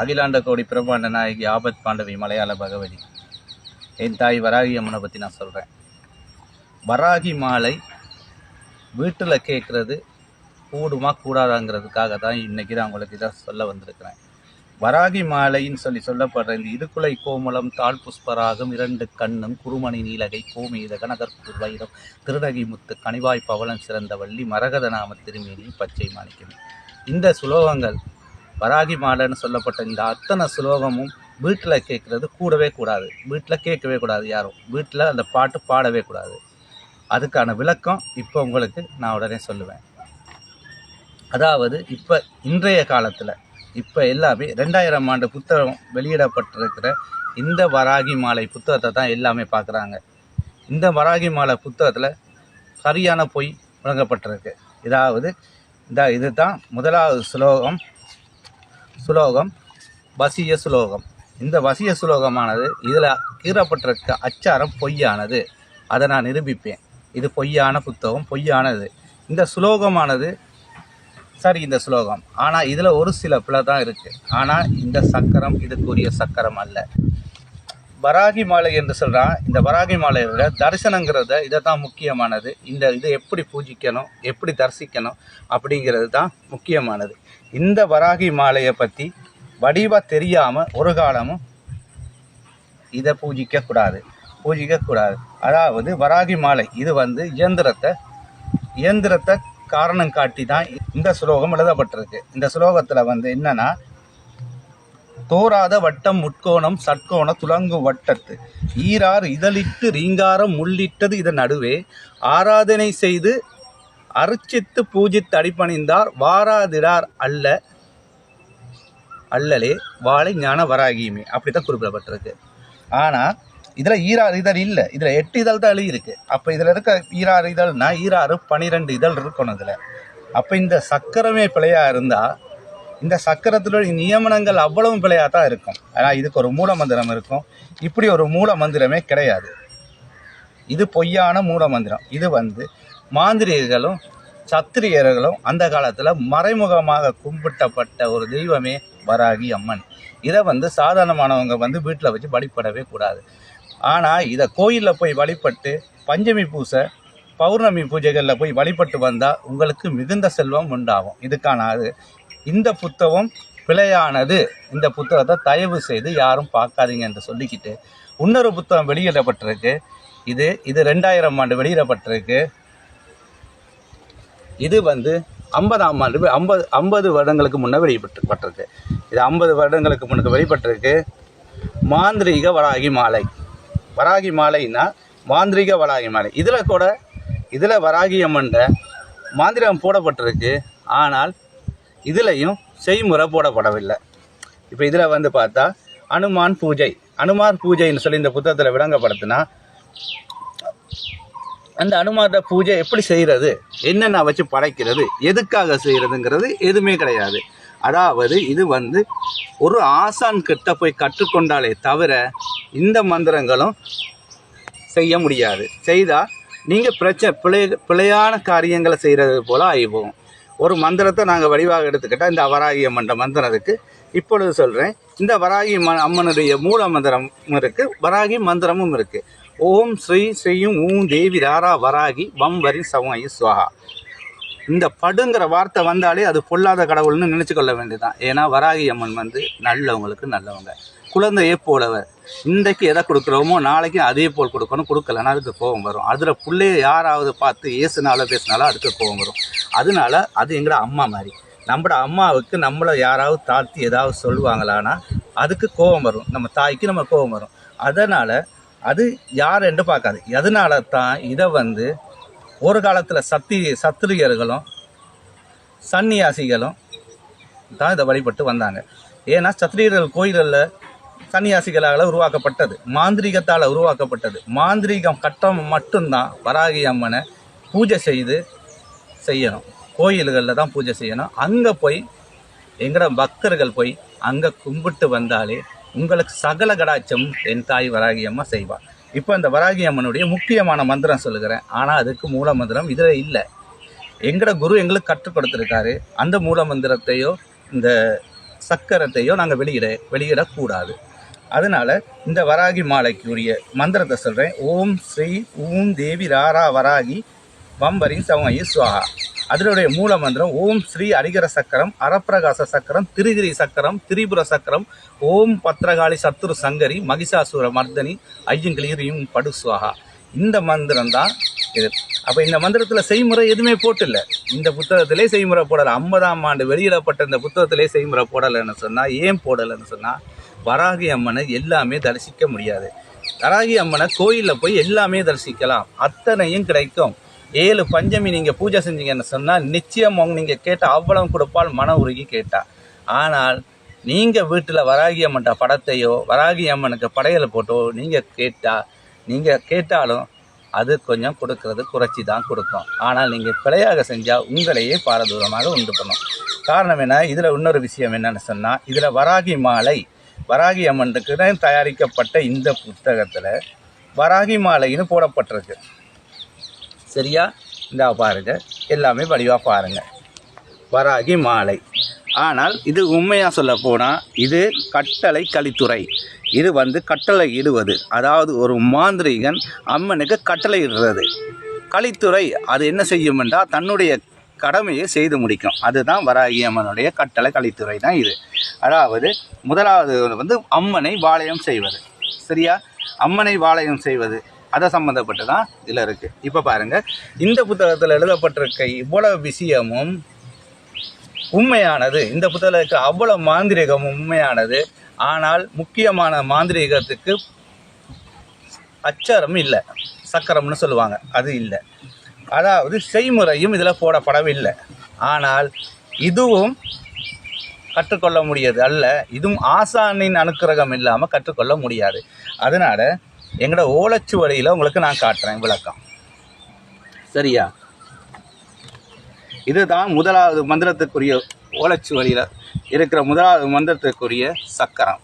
அகிலாண்ட கோடி பிரம்மாண்ட நாயகி ஆபத் பாண்டவி மலையாள பகவதி. என் தாய் வராகி அம்மனை பற்றி நான் சொல்கிறேன். வராகி மாலை வீட்டில் கேட்குறது கூடுமா கூடாதாங்கிறதுக்காக தான் இன்றைக்கி நான் உங்களுக்கு இதை சொல்ல வந்திருக்கிறேன். வராகி மாலைன்னு சொல்லப்படுற இந்த இருக்குலை கோமலம் தாழ் புஷ்பராகம் இரண்டு கண்ணும் குருமணி நீலகை கோமீத கனகற்பூர் வைரம் திருநகி முத்து கனிவாய் பவளம் சிறந்த வள்ளி மரகத நாம திருமேனி பச்சை மாணிக்கம். இந்த சுலோகங்கள் வராகி மாலைன்னு சொல்லப்பட்ட இந்த அத்தனை சுலோகமும் வீட்டில் கேட்குறது கூடவே கூடாது. வீட்டில் கேட்கவே கூடாது. யாரும் வீட்டில் அந்த பாட்டு பாடவே கூடாது. அதுக்கான விளக்கம் இப்போ உங்களுக்கு நான் உடனே சொல்லுவேன். அதாவது இப்போ இன்றைய காலத்தில் இப்போ எல்லாமே 2000 ஆண்டு புத்தகம் வெளியிடப்பட்டிருக்கிற இந்த வராகி மாலை புத்தகத்தை தான் எல்லாமே பார்க்குறாங்க. இந்த வராகி மாலை புத்தகத்தில் சரியான பொய் வழங்கப்பட்டிருக்கு. அதாவது இது தான் முதலாவது சுலோகம் வசிய சுலோகம். இந்த வசிய சுலோகமானது இதில் கீறப்பட்டிருக்க அச்சாரம் பொய்யானது. அதை நான் நிரூபிப்பேன். இது பொய்யான புத்தகம், பொய்யானது. இந்த சுலோகமானது சரி, இந்த சுலோகம். ஆனால் இதில் ஒரு சில பிழை தான் இருக்குது. ஆனால் இந்த சக்கரம் இதுக்குரிய சக்கரம் அல்ல. வராகி மாலை என்று சொல்கிறான். இந்த வராகி மாலையை விட தரிசனங்கிறத இதை தான் முக்கியமானது. இதை எப்படி பூஜிக்கணும், எப்படி தரிசிக்கணும் அப்படிங்கிறது தான் முக்கியமானது. இந்த வராகி மாலையை பற்றி வடிவாக தெரியாமல் ஒரு காலமும் இதை பூஜிக்கக்கூடாது. அதாவது வராகி மாலை இது இயந்திரத்தை காரணம் காட்டி தான் இந்த சுலோகம் எழுதப்பட்டிருக்கு. இந்த சுலோகத்தில் என்னன்னா, தோராத வட்டம் முட்கோணம் சட்கோண துலங்கு வட்டத்து ஈரார் இதழிட்டு ரீங்காரம் முள்ளிட்டது இதன் நடுவே ஆராதனை செய்து அர்ச்சித்து பூஜித்து அடிப்பணிந்தார் வாராதிடார் அல்லலே வாழை ஞான வராகியுமே அப்படித்தான் குறிப்பிடப்பட்டிருக்கு. ஆனால் இதில் ஈராறு இதழ் இல்லை, இதில் 8 இதழ் தான் எழுதியிருக்கு. அப்போ இதில் இருக்க ஈராறு இதழ்னா 12 இதழ் இருக்கணும் இதில். அப்போ இந்த சக்கரமே பிழையாக இருந்தால் இந்த சக்கரத்தினுடைய நியமனங்கள் அவ்வளவும் பிழையாக தான் இருக்கும். ஆனால் இதுக்கு ஒரு மூல மந்திரம் இருக்கும். இப்படி ஒரு மூல மந்திரமே கிடையாது. இது பொய்யான மூல மந்திரம். இது மாந்திரிகர்களும் சத்திரியர்களும் அந்த காலத்தில் மறைமுகமாக கும்பிட்டப்பட்ட ஒரு தெய்வமே வராகி அம்மன். இதை சாதாரணமானவங்க வீட்டில் வச்சு வழிபடவே கூடாது. ஆனால் இதை கோயிலில் போய் வழிபட்டு பஞ்சமி பூஜை பௌர்ணமி பூஜைகளில் போய் வழிபட்டு வந்தால் உங்களுக்கு மிகுந்த செல்வம் உண்டாகும். இதுக்கான இந்த புத்தகம் பிழையானது. இந்த புத்தகத்தை தயவு செய்து யாரும் பார்க்காதீங்க என்று சொல்லிக்கிட்டு இன்னொரு புத்தகம் வெளியிடப்பட்டிருக்கு. இது 2000 ஆண்டு வெளியிடப்பட்டிருக்கு. இது 50ஆம் ஆண்டு 50 வருடங்களுக்கு முன்னே வெளிப்பட்டிருக்கு. இது 50 வருடங்களுக்கு முன்னுக்கு வெளிப்பட்டிருக்கு. மாந்திரீக வராகி மாலை. வராகி மாலைன்னா மாந்திரீக வராகி மாலை. இதில் வராகி அம்மன்ற மாந்திரிகம் போடப்பட்டிருக்கு. ஆனால் இதுலேயும் செய்முறை போடப்படவில்லை. இப்போ இதில் பார்த்தா அனுமான் பூஜைன்னு சொல்லி இந்த புத்தகத்தில் விளங்கப்படுத்தினா அந்த அனுமார பூஜை எப்படி செய்கிறது, என்னென்ன வச்சு படைக்கிறது, எதுக்காக செய்கிறதுங்கிறது எதுவுமே கிடையாது. அதாவது இது ஒரு ஆசான் கிட்ட போய் கற்றுக்கொண்டாலே தவிர இந்த மந்திரங்களும் செய்ய முடியாது. செய்தால் நீங்கள் பிழையான காரியங்களை செய்கிறது போல் ஆகிப்போம். ஒரு மந்திரத்தை நாங்கள் வடிவாக எடுத்துக்கிட்டால் இந்த வராகி அம்மன் மந்திரம் இருக்குது. இப்பொழுது சொல்கிறேன். இந்த வராகி அம்மனுடைய மூல மந்திரமும் இருக்குது, வராகி மந்திரமும் இருக்குது. ஓம் ஸ்ரீ ஸ்ரீயும் ஊம் தேவி ராரா வராகி வம் வரி சவாயி சுவாகா. இந்த படுங்கிற வார்த்தை வந்தாலே அது பொல்லாத கடவுள்னு நினச்சி கொள்ள வேண்டியதுதான். ஏன்னா வராகி அம்மன் நல்லவங்களுக்கு நல்லவங்க, குழந்தையே போலவர். இன்றைக்கு எதை கொடுக்குறோமோ நாளைக்கு அதே போல் கொடுக்கணும். கொடுக்கலன்னா அதுக்கு கோபம் வரும். அதில் பிள்ளைய யாராவது பார்த்து ஏசுனாலும் பேசினாலும் அதுக்கு கோபம் வரும். அதனால அது எங்களோட அம்மா மாதிரி. நம்மளோட அம்மாவுக்கு நம்மளை யாராவது தாழ்த்தி ஏதாவது சொல்லுவாங்களான்னா அதுக்கு கோபம் வரும். நம்ம தாய்க்கு நம்ம கோபம் வரும். அதனால் அது யார் என்று பார்க்காது. அதனால தான் இதை ஒரு காலத்தில் சத்திரியர்களும் சன்னியாசிகளும் தான் இதை வழிபட்டு வந்தாங்க. ஏன்னா சத்திரியர்கள் கோயில்களில் சன்னியாசிகளால் உருவாக்கப்பட்டது, மாந்திரிகத்தால் உருவாக்கப்பட்டது. மாந்திரிகம் கட்டம் மட்டும்தான் வராகி அம்மனை பூஜை செய்யணும். கோயில்களில் தான் பூஜை செய்யணும். அங்கே போய் எங்களோட பக்தர்கள் போய் அங்கே கும்பிட்டு வந்தாலே உங்களுக்கு சகல கடாட்சம் என் தாய் வராகி அம்மா செய்வாள். இப்போ இந்த வராகி அம்மனுடைய முக்கியமான மந்திரம் சொல்லுகிறேன். ஆனால் அதுக்கு மூல மந்திரம் இதில் இல்லை. எங்களோட குரு எங்களுக்கு கற்றுக் கொடுத்துருக்காரு. அந்த மூல மந்திரத்தையோ இந்த சக்கரத்தையோ நாங்கள் வெளியிடக்கூடாது. அதனால இந்த வராகி மாலைக்குரிய மந்திரத்தை சொல்கிறேன். ஓம் ஸ்ரீ ஊம் தேவி ராரா வராகி வம்பரி சமயி சுவாஹா. அதனுடைய மூல மந்திரம் ஓம் ஸ்ரீ அரிகர சக்கரம் அரப்பிரகாச சக்கரம் திரிகிரி சக்கரம் திரிபுர சக்கரம் ஓம் பத்ரகாளி சத்துரு சங்கரி மகிஷாசுர மர்தனி ஐயங்கிளியும் படு சுவாஹா. இந்த மந்திரம் தான் இது. அப்போ இந்த மந்திரத்தில் செய்முறை எதுவுமே போட்டில்லை. இந்த புத்தகத்திலே செய்முறை போடலை. 50ஆம் ஆண்டு வெளியிடப்பட்ட இந்த புத்தகத்திலே செய்முறை போடலைன்னு சொன்னால், ஏன் போடலைன்னு சொன்னால், வராகி அம்மனை எல்லாமே தரிசிக்க முடியாது. வராகி அம்மனை கோயிலில் போய் எல்லாமே தரிசிக்கலாம், அத்தனையும் கிடைக்கும். 7 பஞ்சமி நீங்கள் பூஜை செஞ்சீங்கன்னு சொன்னால் நிச்சயம் நீங்கள் கேட்ட அவ்வளவு கொடுப்பால் மன உருகி கேட்டா. ஆனால் நீங்கள் வீட்டில் வராகி அம்மன்ட்ட படத்தையோ வராகி அம்மனுக்கு படையலை போட்டோ நீங்கள் கேட்டாலும் அது கொஞ்சம் கொடுக்கறது குறைச்சி தான் கொடுக்கும். ஆனால் நீங்கள் பிழையாக செஞ்சால் உங்களையே பாரதூரமாக உண்டு பண்ணும். காரணம் என்ன? இதில் இன்னொரு விஷயம் என்னென்னு சொன்னால், இதில் வராகி மாலை வராகி அம்மனுக்கு தான் தயாரிக்கப்பட்ட இந்த புத்தகத்தில் வராகி மாலைன்னு போடப்பட்டிருக்கு. சரியா? இந்த பாருங்கள், எல்லாமே வடிவாக பாருங்கள், வராகி மாலை. ஆனால் இது உண்மையாக சொல்ல போனால் இது கட்டளை கலித்துறை. இது கட்டளை இடுவது, அதாவது ஒரு மாந்திரிகன் அம்மனுக்கு கட்டளை இடுறது. கலித்துறை அது என்ன செய்யும் என்றால் தன்னுடைய கடமையை செய்து முடிக்கும். அதுதான் வராகி அம்மனுடைய கட்டளை கலித்துறை தான் இது. அதாவது முதலாவது அம்மனை வாளையம் செய்வது. சரியா? அம்மனை வாளையம் செய்வது அதை சம்மந்தப்பட்டு தான் இதில் இருக்குது. இப்போ பாருங்கள், இந்த புத்தகத்தில் எழுதப்பட்டிருக்க இவ்வளவு விஷயமும் உண்மையானது. இந்த புத்தகத்துக்கு அவ்வளோ மாந்திரிகமும் உண்மையானது. ஆனால் முக்கியமான மாந்திரிகத்துக்கு அச்சரம் இல்லை, சக்கரம்னு சொல்லுவாங்க, அது இல்லை. அதாவது செய்முறையும் இதில் போடப்படவில்லை. ஆனால் இதுவும் கற்றுக்கொள்ள முடியாது அல்ல, இதுவும் ஆசானின் அனுக்கிரகம் இல்லாமல் கற்றுக்கொள்ள முடியாது. அதனால் எங்களோட ஓலைச்சுவடியில் உங்களுக்கு நான் காட்டுறேன் விளக்கம். சரியா? இதுதான் முதலாவது மந்திரத்துக்குரிய ஓலைச்சுவடியில் இருக்கிற முதலாவது மந்திரத்துக்குரிய சக்கரம்.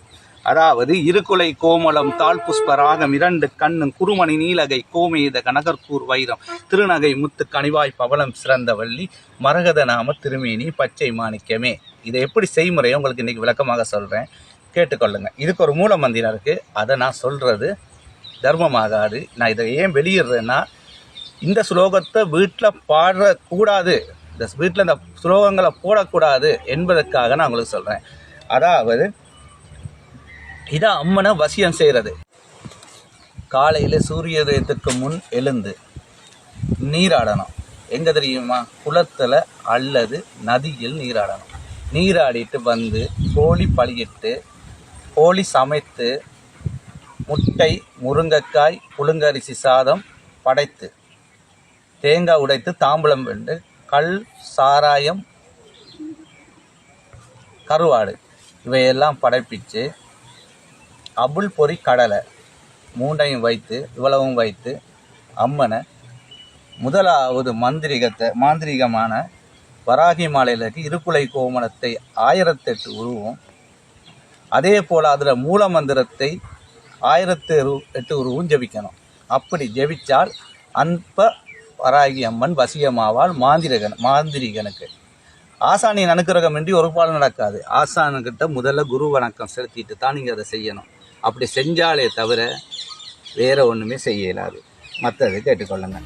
அதாவது இருக்குலை கோமலம் தாழ் புஷ்ப ராகம் 2 கண்ணும் குருமணி நீலகை கோமேத கனகர்கூர் வைரம் திருநகை முத்து கனிவாய் பவளம் சிறந்த வள்ளி மரகத நாம திருமேனி பச்சை மாணிக்கமே. இதை எப்படி செய்முறையை உங்களுக்கு இன்றைக்கி விளக்கமாக சொல்கிறேன், கேட்டுக்கொள்ளுங்க. இதுக்கு ஒரு மூல மந்திரம் இருக்குது, அதை நான் சொல்கிறது தர்மமாகாது. நான் இதை ஏன் வெளியிடுறேன்னா, இந்த ஸ்லோகத்தை வீட்டில் பாடக்கூடாது, இந்த வீட்டில் இந்த ஸ்லோகங்களை போடக்கூடாது என்பதற்காக நான் உங்களுக்கு சொல்கிறேன். அதாவது இதான் அம்மனை வசியம் செய்கிறது. காலையில் சூரியோதயத்துக்கு முன் எழுந்து நீராடணும். எங்கே தெரியுமா? குளத்தில் அல்லது நதியில் நீராடணும். நீராடிட்டு கோழி பலியிட்டு கோழி சமைத்து முட்டை முருங்கைக்காய் புழுங்கரிசி சாதம் படைத்து தேங்காய் உடைத்து தாம்பூலம் வெண்டு கல் சாராயம் கருவாடு இவையெல்லாம் படைப்பிச்சு அபுல் பொறி கடலை 3ஐயும் வைத்து இவ்வளவும் வைத்து அம்மனை முதலாவது மாந்திரிகமான வராகி மாலையில் இருக்குலை கோமணத்தை 1008 உருவம், அதே போல் அதில் மூல மந்திரத்தை 1008 உருவம் ஜபிக்கணும். அப்படி ஜபிச்சால் அன்ப வராகி அம்மன் வசியமாவால் மாந்திரிகனுக்கு. ஆசானின் அனுக்கிரகம் இன்றி ஒரு பால் நடக்காது. ஆசானுக்கிட்ட முதல்ல குரு வணக்கம் செலுத்திட்டு தான் நீங்கள் அதை செய்யணும். அப்படி செஞ்சாலே தவிர வேறு ஒன்றுமே செய்ய இயலாது. மற்றது கேட்டுக்கொள்ளுங்க.